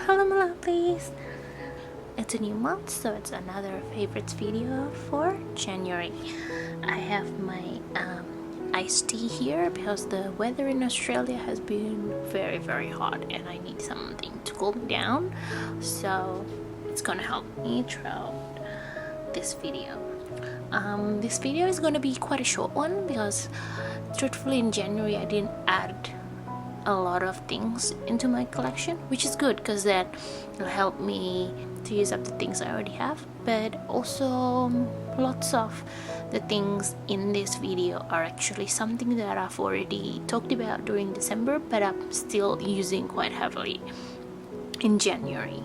Hello my lovelies! It's a new month, so it's another favorites video for January. I have my iced tea here because the weather in Australia has been very hot and I need something to cool me down, so it's gonna help me throughout this video. This video is gonna be quite a short one because truthfully in January I didn't add a lot of things into my collection, which is good because that will help me to use up the things I already have, but also lots of the things in this video are actually something that I've already talked about during December, but I'm still using quite heavily in January.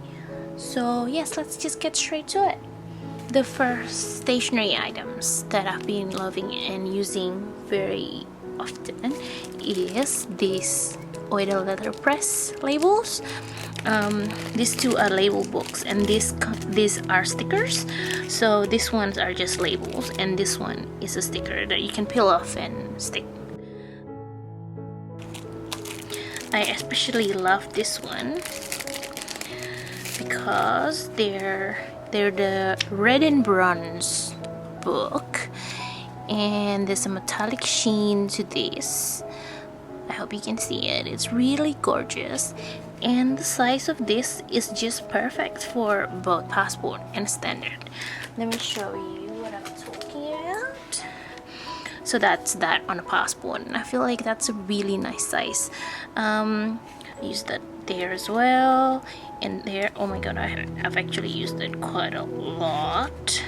So yes, let's just get straight to it. The first stationery items that I've been loving and using very often is this oil letterpress labels. These two are label books and these are stickers. So these ones are just labels and this one is a sticker that you can peel off and stick. I especially love this one because they're the red and bronze book and there's a metallic sheen to this. I hope you can see it. It's really gorgeous and the size of this is just perfect for both passport and standard. Let me show you what I'm talking about. So that's that on a passport and I feel like that's a really nice size. I used that there as well and there. Oh my god, I've actually used it quite a lot.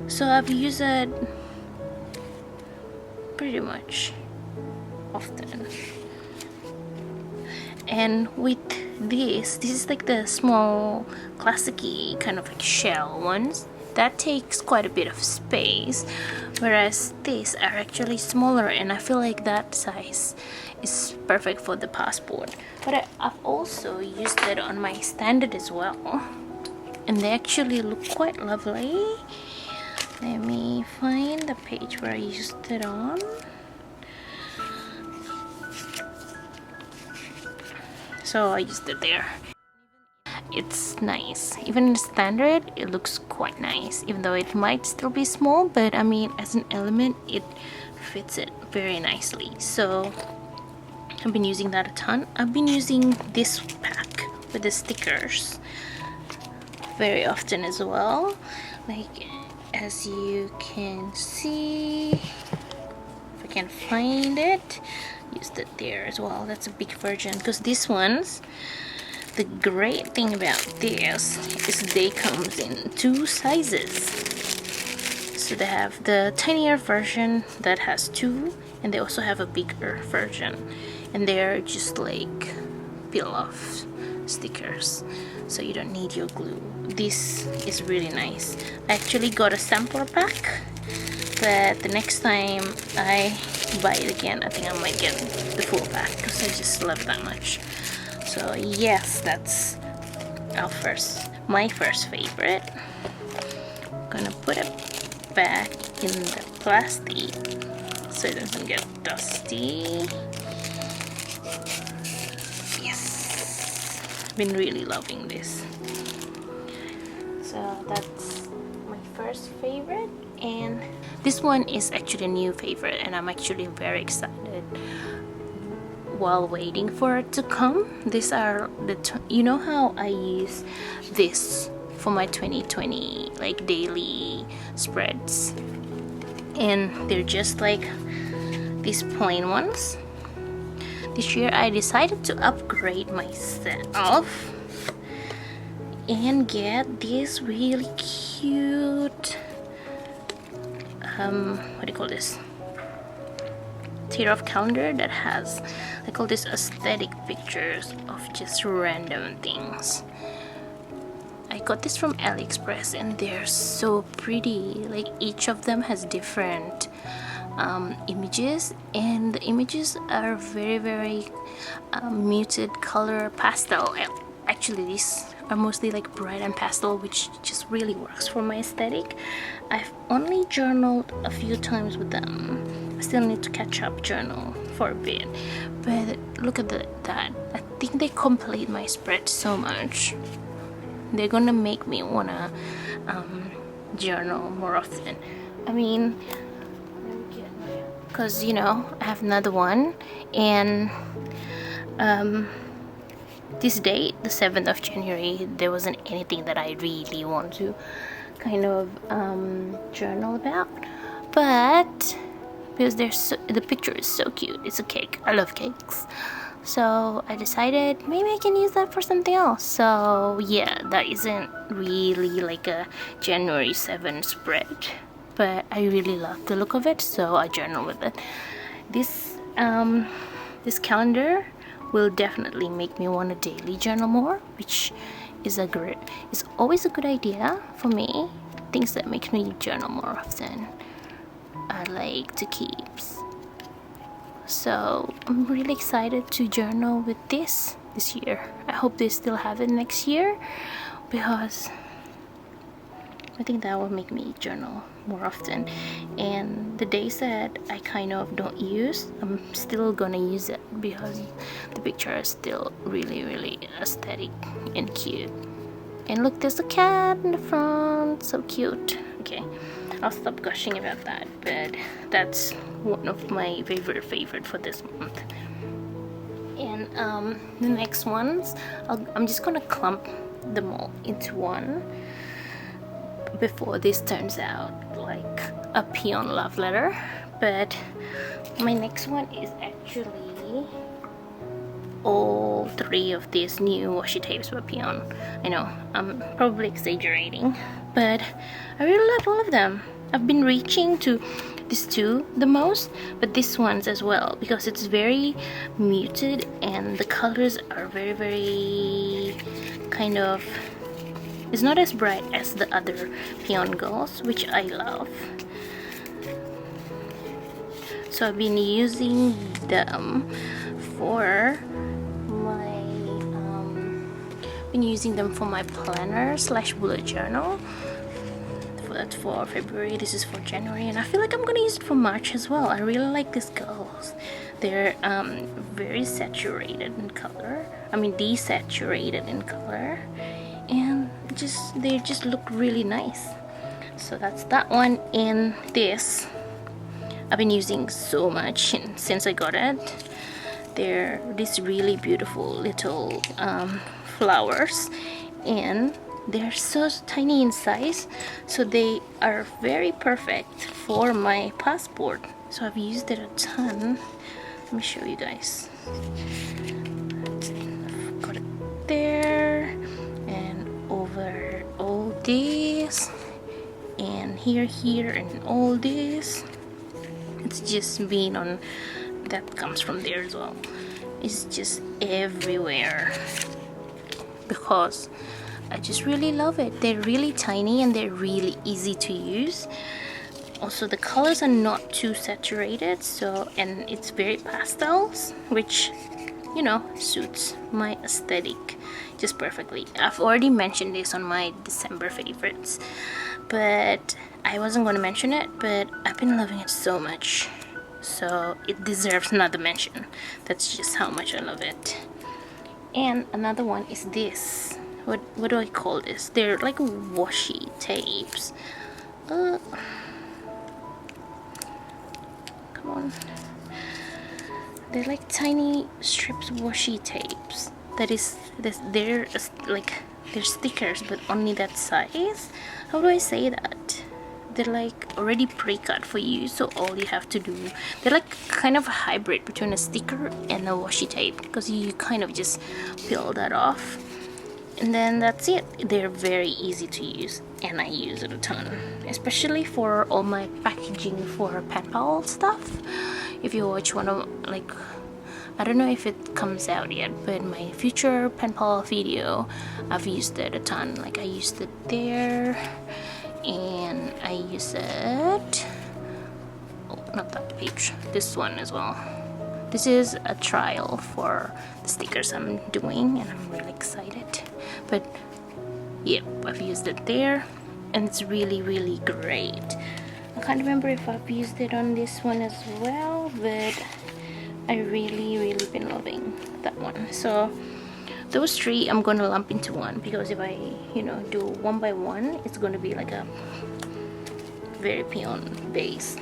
So I've used it pretty much often. And with this is like the small classic-y kind of like shell ones that takes quite a bit of space, whereas these are actually smaller and I feel like that size is perfect for the passport. But I've also used it on my standard as well and they actually look quite lovely. Let me find the page where I used it on. So I used it there. It's nice. Even in standard, it looks quite nice. Even though it might still be small, but I mean, as an element, it fits it very nicely. So I've been using that a ton. I've been using this pack with the stickers very often as well. Like, as you can see, if I can find it, used it there as well. That's a big version because these ones, the great thing about this is they comes in two sizes. So they have the tinier version that has two and they also have a bigger version and they're just like peel off stickers, so you don't need your glue. This is really nice. I actually got a sampler pack, but the next time I buy it again, I think I might get the full pack because I just love that much. So yes, that's my first favorite. I'm gonna put it back in the plastic so it doesn't get dusty. Yes, I've been really loving this. So that's my first favorite, and this one is actually a new favorite and I'm actually very excited while waiting for it to come. These are you know how I use this for my 2020 like daily spreads, and they're just like these plain ones. This year I decided to upgrade myself and get this really cute what do you call this, tear off calendar that has like all these aesthetic pictures of just random things. I got this from AliExpress and they're so pretty. Like each of them has different images and the images are very muted color pastel. Actually these are mostly like bright and pastel, which just really works for my aesthetic. I've only journaled a few times with them. I still need to catch up journal for a bit, but look at that. think they complete my spread so much. They're gonna make me wanna journal more often. I mean, because you know, I have another one, and this date, the 7th of January, there wasn't anything that I really want to kind of journal about, but because the picture is so cute. It's a cake. I love cakes. So I decided maybe I can use that for something else. So yeah, that isn't really like a January 7 spread, but I really love the look of it, so I journal with it. This calendar will definitely make me want to daily journal more, which is always a good idea for me. Things that make me journal more often I like to keep. So I'm really excited to journal with this year. I hope they still have it next year, because I think that will make me journal more often. And the days that I kind of don't use, I'm still gonna use it because the picture is still really aesthetic and cute. And look, there's a cat in the front, so cute. Okay, I'll stop gushing about that, but that's one of my favorite for this month. And the next ones, I'm just gonna clump them all into one before this turns out like a PION love letter. But my next one is actually all 3 of these new washi tapes by PION. I know I'm probably exaggerating, but I really love all of them. I've been reaching to these 2 the most, but this ones as well, because it's very muted and the colors are very kind of, it's not as bright as the other PION girls, which I love. So I've been using them for my planner / bullet journal. That's for February, this is for January, and I feel like I'm gonna use it for March as well. I really like these girls. They're very saturated in color. I mean desaturated in color, and they just look really nice. So that's that one. And this I've been using so much since I got it. They're these really beautiful little flowers, and they're so tiny in size, so they are very perfect for my passport. So I've used it a ton. Let me show you guys. I've got it there, and over all this, and here, and all this. It's just been on, that comes from there as well. It's just everywhere because I just really love it. They're really tiny and they're really easy to use. Also, the colors are not too saturated, so, and it's very pastels, which, you know, suits my aesthetic just perfectly. I've already mentioned this on my December favorites, but I wasn't going to mention it, but I've been loving it so much, so it deserves another mention. That's just how much I love it. And another one is this. What do I call this? They're like washi tapes. Come on. They're like tiny strips of washi tapes. They're like, they're stickers, but only that size. How do I say that? They're like already pre-cut for you, so all you have to do, they're like kind of a hybrid between a sticker and a washi tape, because you kind of just peel that off, and then that's it. They're very easy to use, and I use it a ton, especially for all my packaging for pen pal stuff. If you watch one of, like, I don't know if it comes out yet, but my future pen pal video, I've used it a ton. Like, I used it there, and I use it, oh, not that page, this one as well. This is a trial for the stickers I'm doing, and I'm really excited. But yep, I've used it there, and it's really great. I can't remember if I've used it on this one as well, but I really been loving that one. So those three I'm gonna lump into one, because if I, you know, do one by one, it's gonna be like a very PION based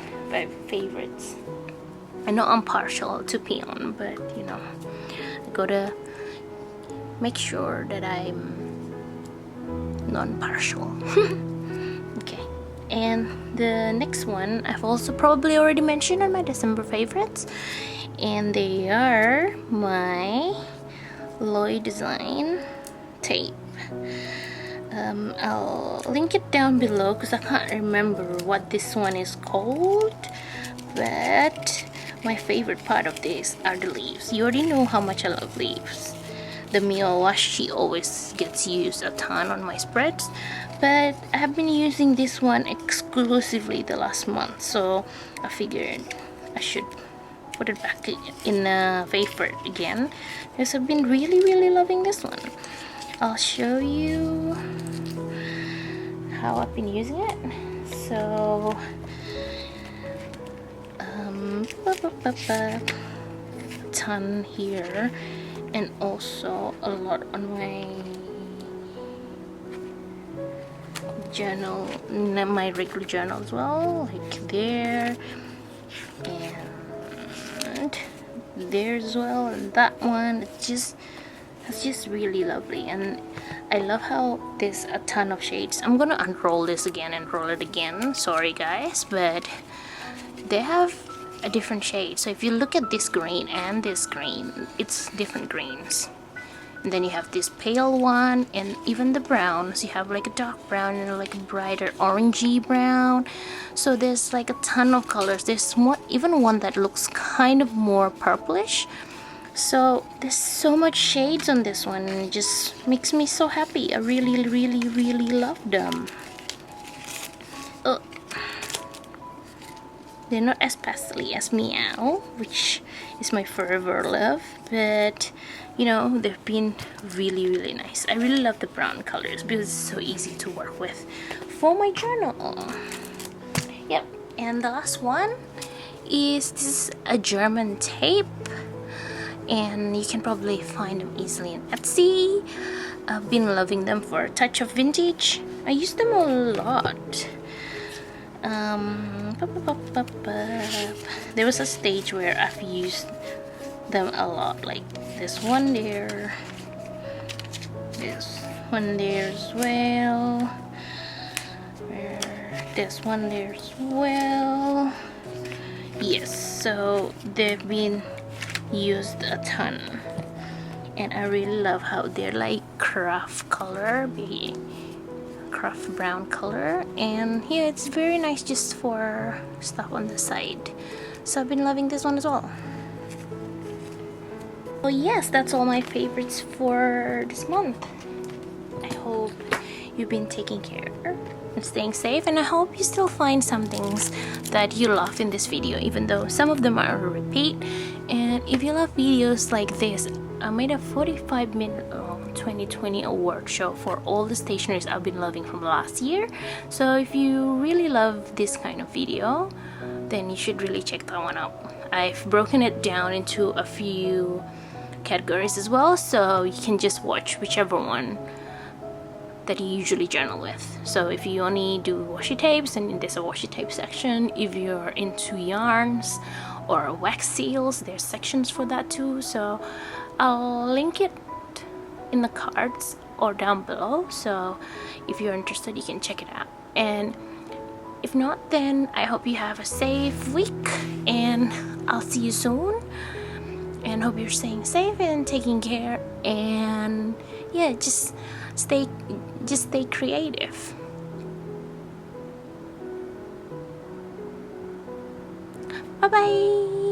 favorites. I know I'm partial to PION, but you know, I gotta make sure that I'm non-partial. Okay, and the next one I've also probably already mentioned on my December favorites, and they are my Loy design tape. I'll link it down below because I can't remember what this one is called, but my favorite part of this are the leaves. You already know how much I love leaves. The Washi always gets used a ton on my spreads, but I have been using this one exclusively the last month, so I figured I should put it back in a favorite again, because I've been really loving this one. I'll show you how I've been using it. So a ton here, and also a lot on my journal, my regular journal as well, like there and there as well, and that one. It's just really lovely, and I love how there's a ton of shades. I'm gonna unroll this again and roll it again, sorry guys, but they have a different shade. So if you look at this green and this green, it's different greens. And then you have this pale one, and even the browns, you have like a dark brown and like a brighter orangey brown. So there's like a ton of colors. There's more, even one that looks kind of more purplish. So there's so much shades on this one, and it just makes me so happy. I really love them. They're not as pastely as Meow, which is my forever love, but you know, they've been really nice. I really love the brown colors because it's so easy to work with for my journal. Yep, and the last one is this a German tape, and you can probably find them easily in Etsy. I've been loving them for a touch of vintage. I use them a lot. There was a stage where I've used them a lot, like this one there, this one there as well, this one there as well. Yes, so they've been used a ton, and I really love how they're like craft color, craft brown color, and yeah, it's very nice just for stuff on the side. So I've been loving this one as well. Well, yes, that's all my favorites for this month. I hope you've been taking care and staying safe, and I hope you still find some things that you love in this video, even though some of them are a repeat. And if you love videos like this, I made a 45-minute 2020 award show for all the stationeries I've been loving from last year. So if you really love this kind of video, then you should really check that one out. I've broken it down into a few categories as well, so you can just watch whichever one that you usually journal with. So if you only do washi tapes, then there's a washi tape section. If you're into yarns or wax seals, there's sections for that too. So I'll link it in the cards or down below, so if you're interested you can check it out. And if not, then I hope you have a safe week, and I'll see you soon, and hope you're staying safe and taking care, and yeah, just stay creative. Bye bye.